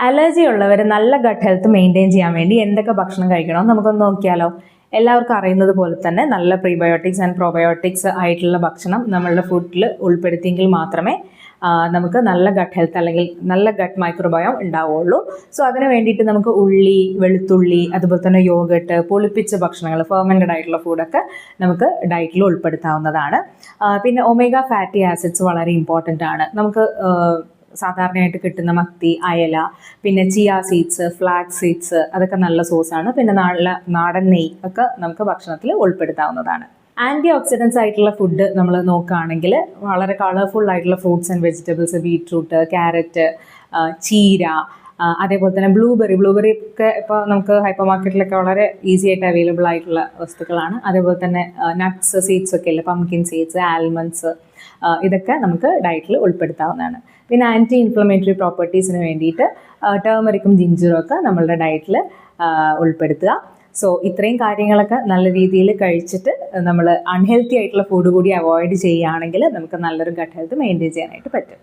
Allergy ഉള്ളവർ നല്ല gut health maintain ചെയ്യാൻ വേണ്ടി എന്തൊക്കെ ഭക്ഷണം കഴിക്കണമെന്ന് നമുക്കൊന്ന് നോക്കിയാലോ. എല്ലാവർക്കും അറിയുന്നത് പോലെ തന്നെ നല്ല പ്രീബയോട്ടിക്സ് ആൻഡ് പ്രോബയോട്ടിക്സ് ആയിട്ടുള്ള ഭക്ഷണം നമ്മളുടെ ഫുഡിൽ ഉൾപ്പെടുത്തിയെങ്കിൽ മാത്രമേ നമുക്ക് നല്ല ഗട്ട് ഹെൽത്ത് അല്ലെങ്കിൽ നല്ല ഗട്ട് മൈക്രോബയോം ഉണ്ടാവുള്ളൂ. സോ അതിന് വേണ്ടിയിട്ട് നമുക്ക് ഉള്ളി, വെളുത്തുള്ളി, അതുപോലെ തന്നെ യോഗട്ട്, പൊളിപ്പിച്ച ഭക്ഷണങ്ങൾ, ഫെർമെൻറ്റഡ് ആയിട്ടുള്ള ഫുഡൊക്കെ നമുക്ക് ഡയറ്റിൽ ഉൾപ്പെടുത്താവുന്നതാണ്. പിന്നെ ഒമേഗ ഫാറ്റി ആസിഡ്സ് വളരെ ഇമ്പോർട്ടൻ്റ് ആണ്. നമുക്ക് സാധാരണയായിട്ട് കിട്ടുന്ന മത്തി, അയല, പിന്നെ ചിയ സീഡ്സ്, ഫ്ലാക്സ് സീഡ്സ് അതൊക്കെ നല്ല സോഴ്സാണ്. പിന്നെ നാടൻ നെയ്യ് ഒക്കെ നമുക്ക് ഭക്ഷണത്തിൽ ഉൾപ്പെടുത്താവുന്നതാണ്. ആൻറ്റി ഓക്സിഡൻസ് ആയിട്ടുള്ള ഫുഡ് നമ്മൾ നോക്കുകയാണെങ്കിൽ വളരെ കളർഫുൾ ആയിട്ടുള്ള fruits and vegetables, beetroot, carrot, ചീര, അതേപോലെ തന്നെ ബ്ലൂബെറി ഒക്കെ ഇപ്പോൾ നമുക്ക് ഹൈപ്പർ മാർക്കറ്റിലൊക്കെ വളരെ ഈസി ആയിട്ട് അവൈലബിൾ ആയിട്ടുള്ള വസ്തുക്കളാണ്. അതേപോലെ തന്നെ നട്ട്സ്, സീഡ്സ് ഒക്കെ ഇല്ലേ, പംകിൻ സീഡ്സ്, ആൽമണ്ട്സ്, ഇതൊക്കെ നമുക്ക് ഡയറ്റിൽ ഉൾപ്പെടുത്താവുന്നതാണ്. പിന്നെ ആൻറ്റി ഇൻഫ്ലമേറ്ററി പ്രോപ്പർട്ടീസിന് വേണ്ടിയിട്ട് ടേമറിക്കും ജിഞ്ചറും ഒക്കെ നമ്മളുടെ ഡയറ്റിൽ ഉൾപ്പെടുത്തുക. സോ ഇത്രയും കാര്യങ്ങളൊക്കെ നല്ല രീതിയിൽ കഴിച്ചിട്ട് നമ്മൾ അൺഹെൽത്തി ആയിട്ടുള്ള ഫുഡ് കൂടി അവോയ്ഡ് ചെയ്യുകയാണെങ്കിൽ നമുക്ക് നല്ലൊരു ഗട്ട് ഹെൽത്ത് മെയിൻറ്റെയിൻ ചെയ്യാനായിട്ട് പറ്റും.